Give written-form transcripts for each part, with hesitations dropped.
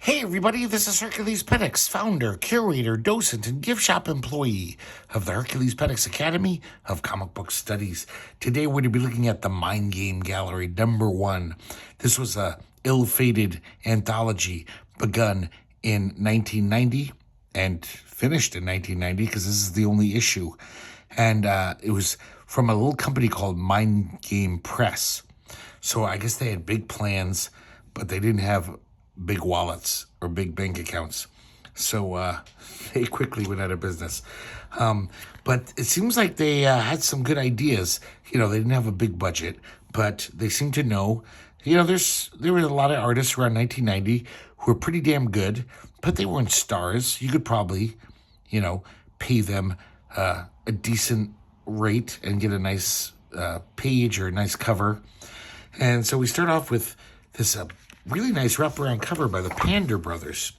Hey everybody, this is herculespetix, founder, curator, docent, and gift shop employee of the herculespetix Academy of Comic Book Studies. Today we're going to be looking at the Mindgame Gallery #1. This was a ill-fated anthology begun in 1990 and finished in 1990 because this is the only issue. And it was from a little company called Mindgame Press. So I guess they had big plans, but they didn't have big wallets or big bank accounts. So they quickly went out of business. But it seems like they had some good ideas. They didn't have a big budget, but they seemed to know, there were a lot of artists around 1990 who were pretty damn good, but they weren't stars. You could probably, pay them a decent rate and get a nice page or a nice cover. And so we start off with this really nice wraparound cover by the Pander brothers.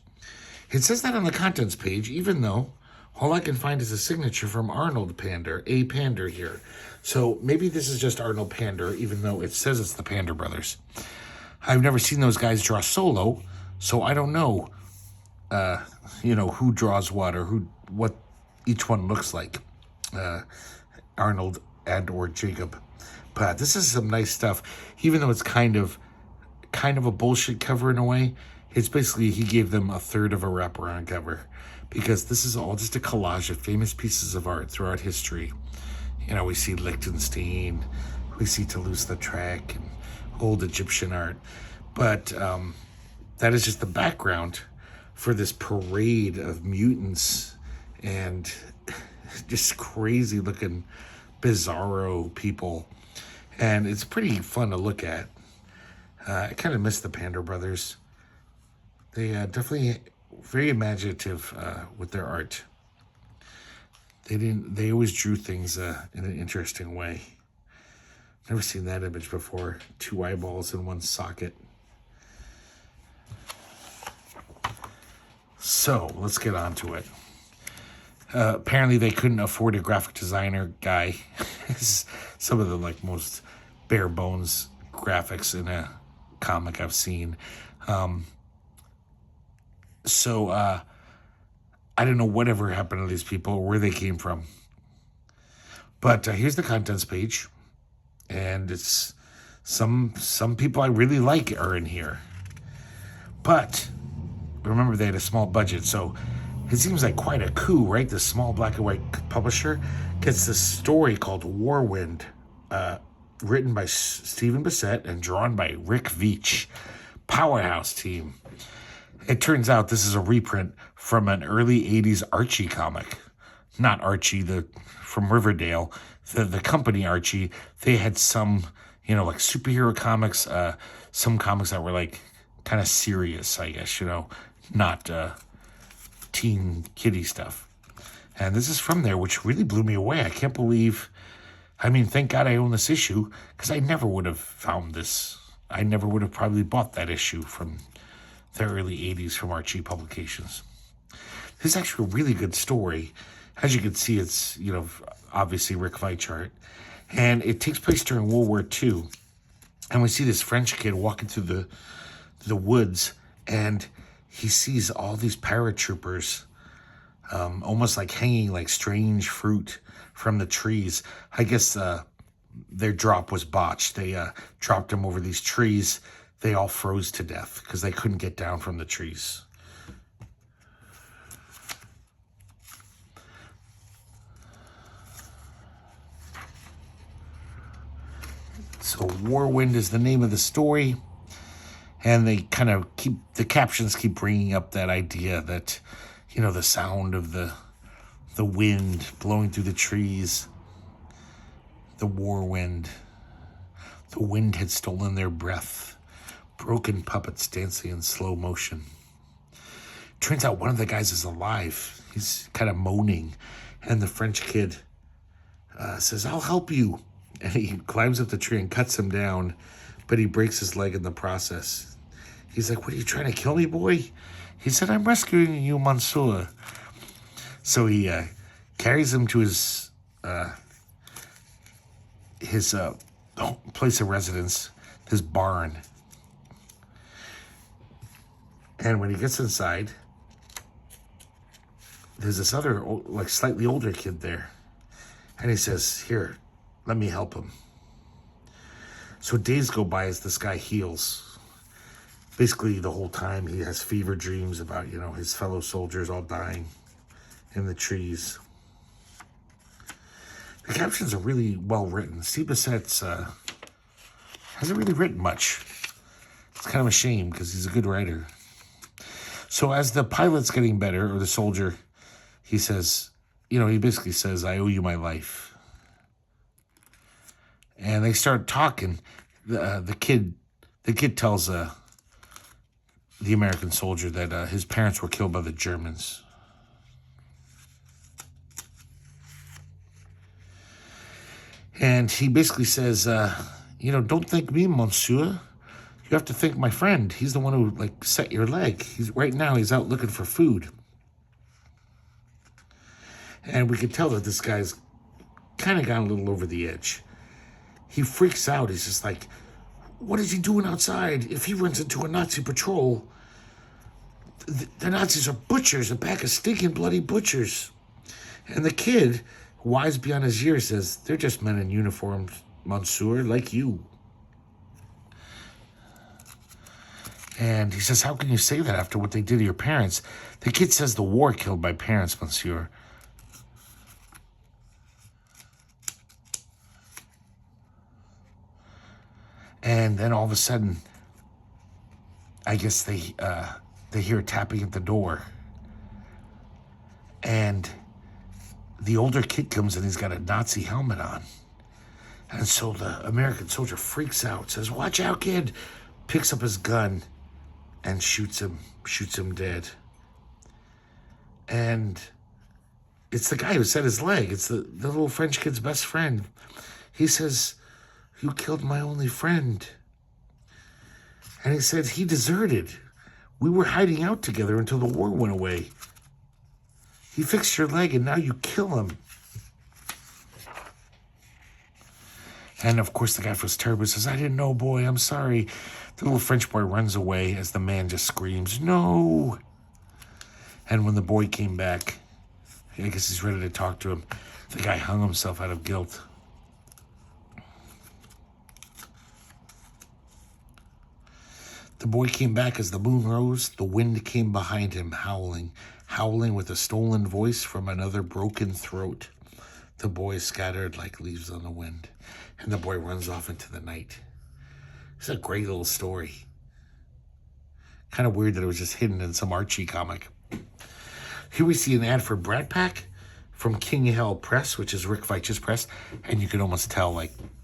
It says that on the contents page, even though all I can find is a signature from Arnold Pander, A. Pander here. So maybe this is just Arnold Pander, even though it says it's the Pander brothers. I've never seen those guys draw solo, so I don't know, who draws what or what each one looks like, Arnold and or Jacob. But this is some nice stuff, even though it's kind of a bullshit cover in a way. It's basically he gave them a third of a wraparound cover because this is all just a collage of famous pieces of art throughout history. We see Liechtenstein, we see Toulouse-Lautrec, and old Egyptian art. But that is just the background for this parade of mutants and just crazy looking bizarro people. And it's pretty fun to look at. I kind of miss the Pander brothers. They definitely very imaginative with their art. They always drew things in an interesting way. Never seen that image before. 2 eyeballs in one socket. So let's get on to it. Apparently they couldn't afford a graphic designer guy. Some of the most bare bones graphics in a comic I've seen. So I don't know whatever happened to these people or where they came from. But here's the contents page. And it's some people I really like are in here. But remember, they had a small budget, so it seems like quite a coup, right? The small black and white publisher gets this story called Warwind, written by Stephen Bissette and drawn by Rick Veitch. Powerhouse team. It turns out this is a reprint from an early 80s Archie comic. Not Archie, from Riverdale. The company Archie, they had some, like superhero comics, some comics that were kind of serious, I guess, not teen kiddie stuff. And this is from there, which really blew me away. I can't believe... thank God I own this issue, because I never would have found this. I never would have probably bought that issue from the early 80s from Archie Publications. This is actually a really good story. As you can see, it's, obviously Rick Veitch art. And it takes place during World War II. And we see this French kid walking through the woods, and he sees all these paratroopers almost hanging like strange fruit from the trees. I guess their drop was botched. They dropped them over these trees. They all froze to death because they couldn't get down from the trees. So Warwind is the name of the story. And they kind of the captions keep bringing up that idea that, the sound of the wind blowing through the trees, the war wind. The wind had stolen their breath, broken puppets dancing in slow motion. Turns out one of the guys is alive. He's kind of moaning, and the French kid says, "I'll help you." And he climbs up the tree and cuts him down, but he breaks his leg in the process. He's like, "What, are you trying to kill me, boy?" He said, "I'm rescuing you, Monsieur." So he carries him to his place of residence, his barn. And when he gets inside, there's this other, like, slightly older kid there. And he says, here, let me help him. So days go by as this guy heals. Basically, the whole time he has fever dreams about, his fellow soldiers all dying in the trees. The captions are really well written. Steve Bissette's hasn't really written much. It's kind of a shame because he's a good writer. So as the pilot's getting better, or the soldier, he says, he basically says, I owe you my life. And they start talking. The kid tells the American soldier that his parents were killed by the Germans. And he basically says, don't thank me, monsieur. You have to thank my friend. He's the one who, set your leg. Right now he's out looking for food. And we can tell that this guy's kind of gone a little over the edge. He freaks out. He's just like, what is he doing outside? If he runs into a Nazi patrol, the Nazis are butchers, a pack of stinking bloody butchers. And the kid, wise beyond his years, says, they're just men in uniforms, monsieur, like you. And he says, how can you say that after what they did to your parents? The kid says the war killed my parents, monsieur. And then all of a sudden, I guess they hear tapping at the door. And the older kid comes in, he's got a Nazi helmet on. And so the American soldier freaks out, says, watch out, kid. Picks up his gun and shoots him dead. And it's the guy who set his leg. It's the little French kid's best friend. He says, you killed my only friend. And he said, he deserted. We were hiding out together until the war went away. He fixed your leg and now you kill him. And of course the guy feels terrible. He says, I didn't know, boy, I'm sorry. The little French boy runs away as the man just screams, no. And when the boy came back, I guess he's ready to talk to him, the guy hung himself out of guilt. The boy came back as the moon rose. The wind came behind him, howling with a stolen voice from another broken throat. The boy scattered like leaves on the wind, and the boy runs off into the night. It's a great little story. Kind of weird that it was just hidden in some Archie comic. Here we see an ad for Brat Pack from King Hell Press, which is Rick Veitch's press, and you can almost tell,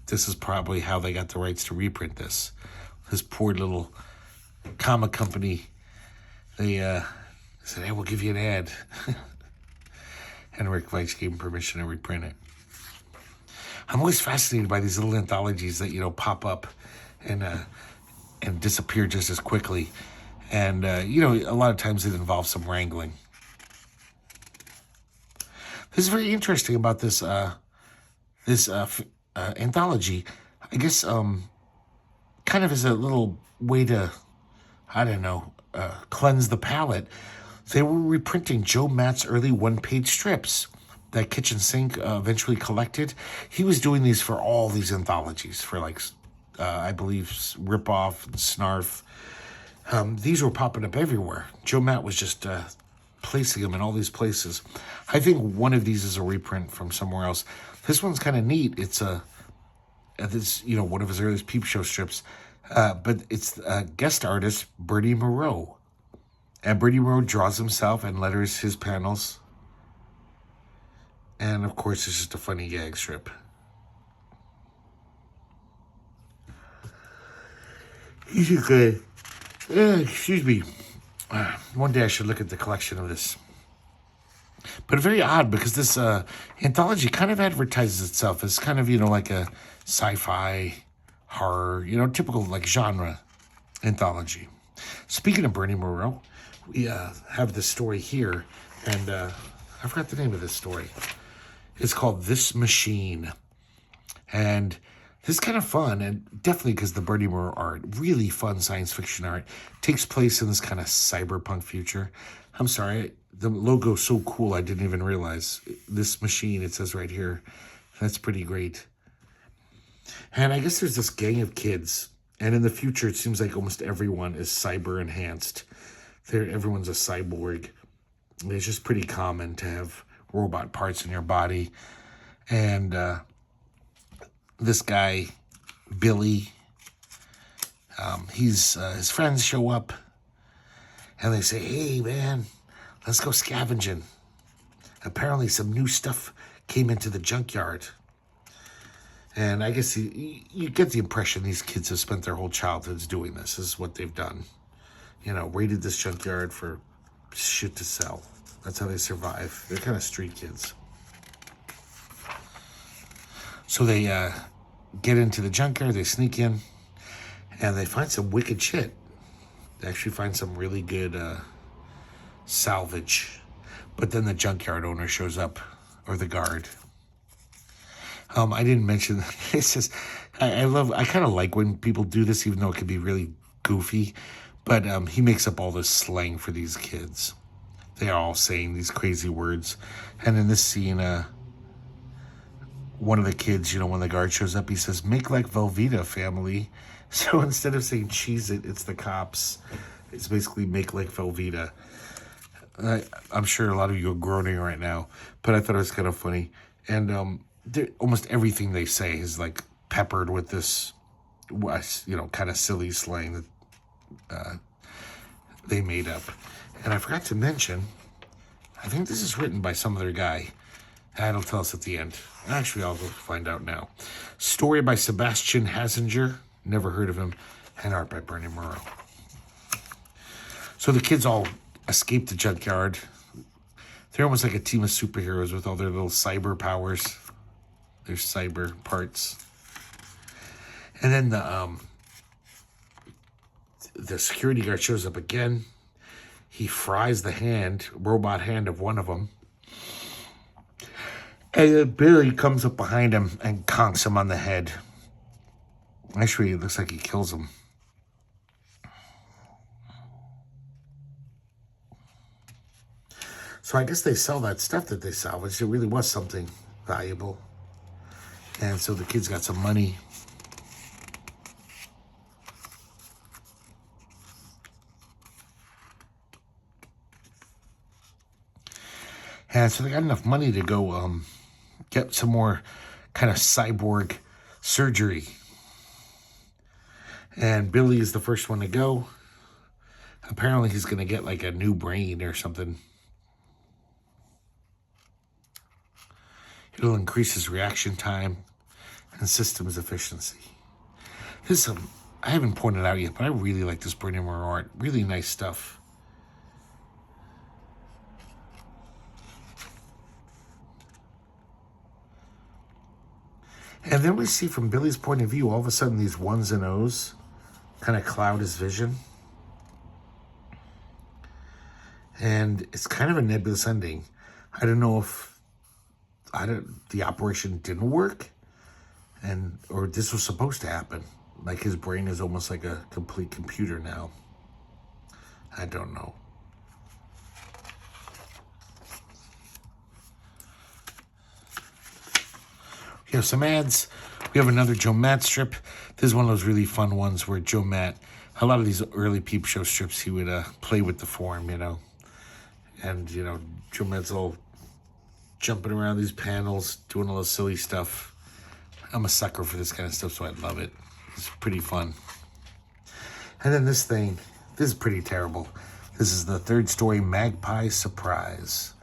this is probably how they got the rights to reprint this. This poor little comic company, they said, hey, we'll give you an ad. And Rick Veitch gave him permission to reprint it. I'm always fascinated by these little anthologies that, pop up and disappear just as quickly. And, a lot of times it involves some wrangling. This is very interesting about this anthology. I guess kind of as a little way to, cleanse the palate. They were reprinting Joe Matt's early one-page strips that Kitchen Sink eventually collected. He was doing these for all these anthologies, for I believe, Rip-Off, Snarf. These were popping up everywhere. Joe Matt was just placing them in all these places. I think one of these is a reprint from somewhere else. This one's kind of neat. It's one of his earliest Peep Show strips. But it's guest artist Bertie Mireault. And Bertie Mireault draws himself and letters his panels. And, of course, it's just a funny gag strip. He's good. Excuse me. One day I should look at the collection of this. But very odd because this anthology kind of advertises itself as kind of, like a sci-fi, horror, typical genre anthology. Speaking of Bertie Mireault, we have this story here, and I forgot the name of this story. It's called This Machine. And This is kind of fun, and definitely because the Bernie Moore art, really fun science fiction art, takes place in this kind of cyberpunk future. I'm sorry, the logo's so cool I didn't even realize. This machine, it says right here, that's pretty great. And I guess there's this gang of kids, and in the future it seems like almost everyone is cyber enhanced. Everyone's a cyborg. It's just pretty common to have robot parts in your body. And this guy, Billy, his friends show up and they say, "Hey, man, let's go scavenging. Apparently some new stuff came into the junkyard." And I guess you get the impression these kids have spent their whole childhoods doing this. This is what they've done. Raided this junkyard for shit to sell. That's how they survive. They're kind of street kids. So they get into the junkyard, they sneak in, and they find some wicked shit. They actually find some really good salvage. But then the junkyard owner shows up, or the guard. I didn't mention, it's just, I kind of like when people do this, even though it can be really goofy. But he makes up all this slang for these kids. They're all saying these crazy words. And in this scene, one of the kids, when the guard shows up, he says, "Make like Velveeta, family." So instead of saying "cheese it," it's the cops. It's basically "make like Velveeta." I'm sure a lot of you are groaning right now, but I thought it was kind of funny. And almost everything they say is like peppered with this, kind of silly slang that they made up. And I forgot to mention, I think this is written by some other guy. That'll tell us at the end. Actually, I'll go find out now. Story by Sebastian Hasinger. Never heard of him. And art by Bernie Mireault. So the kids all escape the junkyard. They're almost like a team of superheroes with all their little cyber powers. Their cyber parts. And then the security guard shows up again. He fries the robot hand of one of them. And then Billy comes up behind him and conks him on the head. Actually, it looks like he kills him. So I guess they sell that stuff that they salvaged. It really was something valuable. And so the kids got some money. And so they got enough money to go get some more kind of cyborg surgery. And Billy is the first one to go. Apparently he's going to get like a new brain or something. It'll increase his reaction time and systems efficiency. This I haven't pointed out yet, but I really like this Bernie Moore art. Really nice stuff. And then we see from Billy's point of view, all of a sudden these ones and O's kind of cloud his vision. And it's kind of a nebulous ending. I don't know if the operation didn't work or this was supposed to happen. Like his brain is almost like a complete computer now. I don't know. We have some ads. We have another Joe Matt strip. This is one of those really fun ones where Joe Matt, a lot of these early Peep Show strips, he would play with the form, And, Joe Matt's all jumping around these panels, doing all this silly stuff. I'm a sucker for this kind of stuff, so I love it. It's pretty fun. And then this is pretty terrible. This is the Third Story Magpie Surprise.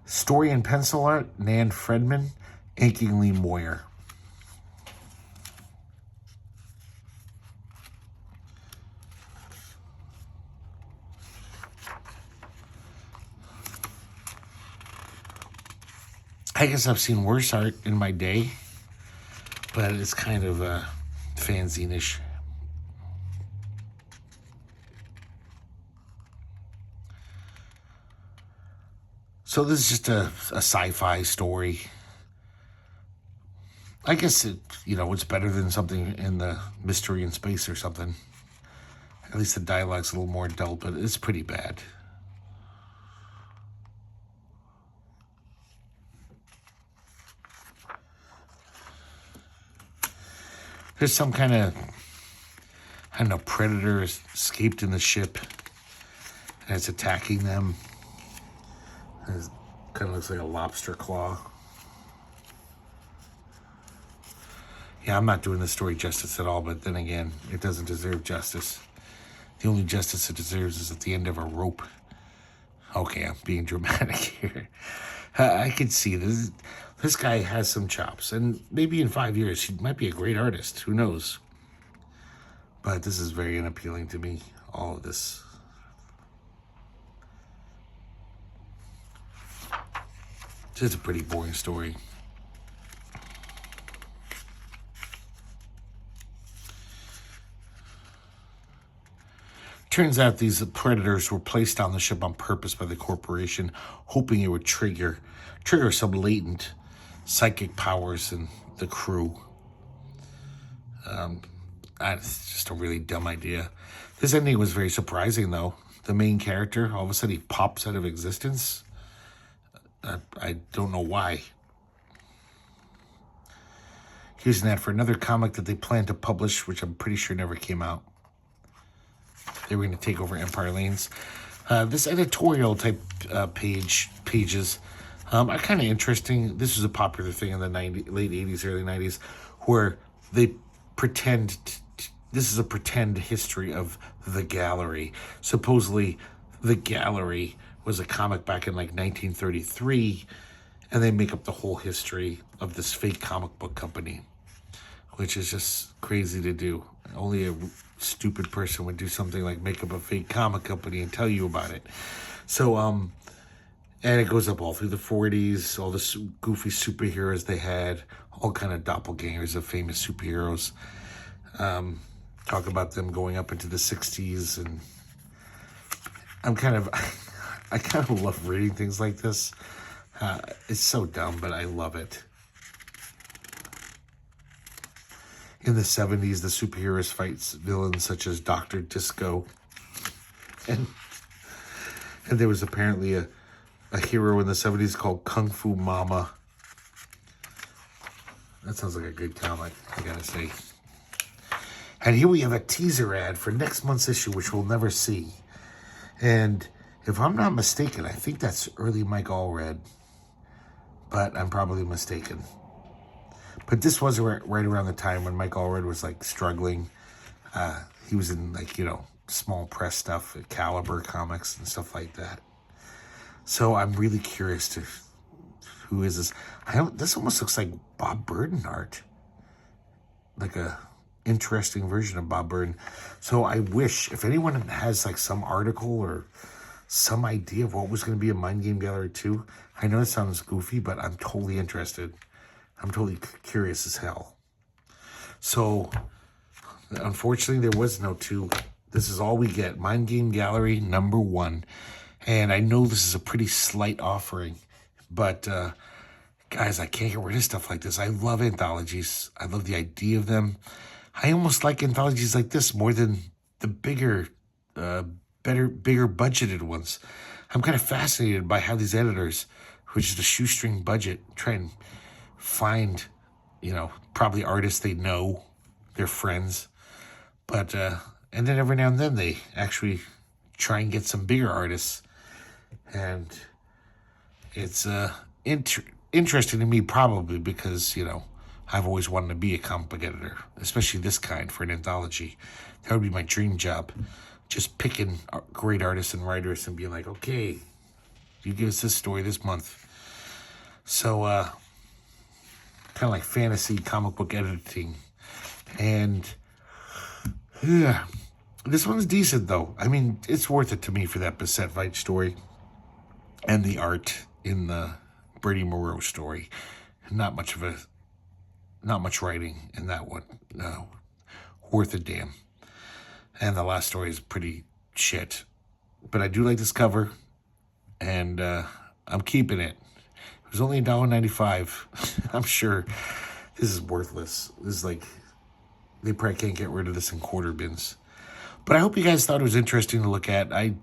Story and pencil art, Nan Fredman, inking Lee Moyer. I guess I've seen worse art in my day, but it's kind of fanzine-ish. So this is just a sci-fi story. I guess it's better than something in the mystery in space or something. At least the dialogue's a little more adult, but it's pretty bad. There's some kind of, I don't know, predator escaped in the ship and it's attacking them. It kind of looks like a lobster claw. Yeah, I'm not doing the story justice at all, but then again, it doesn't deserve justice. The only justice it deserves is at the end of a rope. Okay, I'm being dramatic here. I can see this. This guy has some chops, and maybe in 5 years he might be a great artist. Who knows? But this is very unappealing to me, all of this. Just a pretty boring story. Turns out these predators were placed on the ship on purpose by the corporation, hoping it would trigger some latent psychic powers in the crew. That's just a really dumb idea. This ending was very surprising, though. The main character, all of a sudden, he pops out of existence. I don't know why. Here's an ad for another comic that they plan to publish, which I'm pretty sure never came out. They were going to take over Empire Lanes. This editorial type pages are kind of interesting. This was a popular thing in the late 80s, early 90s, where they pretend, this is a pretend history of the Gallery. Supposedly, the Gallery was a comic back in like 1933, and they make up the whole history of this fake comic book company, which is just crazy to do. Only a stupid person would do something like make up a fake comic company and tell you about it. So, and it goes up all through the 40s, all the goofy superheroes they had, all kind of doppelgangers of famous superheroes. Talk about them going up into the 60s, and I kind of love reading things like this. It's so dumb, but I love it. In the 70s, the superheroes fights villains such as Dr. Disco. And there was apparently a hero in the 70s called Kung Fu Mama. That sounds like a good comic, I gotta say. And here we have a teaser ad for next month's issue, which we'll never see. And if I'm not mistaken, I think that's early Mike Allred. But I'm probably mistaken. But this was right around the time when Mike Allred was like struggling. He was in like, small press stuff, Caliber comics and stuff like that. So I'm really curious to who is this. This almost looks like Bob Burden art. Like a interesting version of Bob Burden. So I wish if anyone has like some article or some idea of what was going to be a Mindgame Gallery 2. I know it sounds goofy, but I'm totally interested. I'm totally curious as hell. So, unfortunately, there was no 2. This is all we get. Mindgame Gallery #1. And I know this is a pretty slight offering, but guys, I can't get rid of stuff like this. I love anthologies. I love the idea of them. I almost like anthologies like this more than the bigger budgeted ones. I'm kind of fascinated by how these editors, which is a shoestring budget, try and find, probably artists they know, their friends, but and then every now and then they actually try and get some bigger artists, and it's interesting to me probably because I've always wanted to be a comic book editor, especially this kind for an anthology. That would be my dream job. Just picking great artists and writers and being like, okay, you give us this story this month. So, kind of like fantasy comic book editing. And, yeah, this one's decent, though. I mean, it's worth it to me for that Bissette Veitch story and the art in the Brady Mireault story. Not much writing in that one. Worth a damn. And the last story is pretty shit. But I do like this cover, and I'm keeping it. It was only $1.95. I'm sure This is worthless. This is like, they probably can't get rid of this in quarter bins. But I hope you guys thought it was interesting to look at. I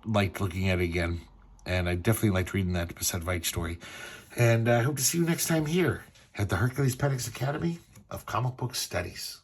liked looking at it again. And I definitely liked reading that Bissette Veitch story. And I hope to see you next time here at the Herculespetix Academy of Comic Book Studies.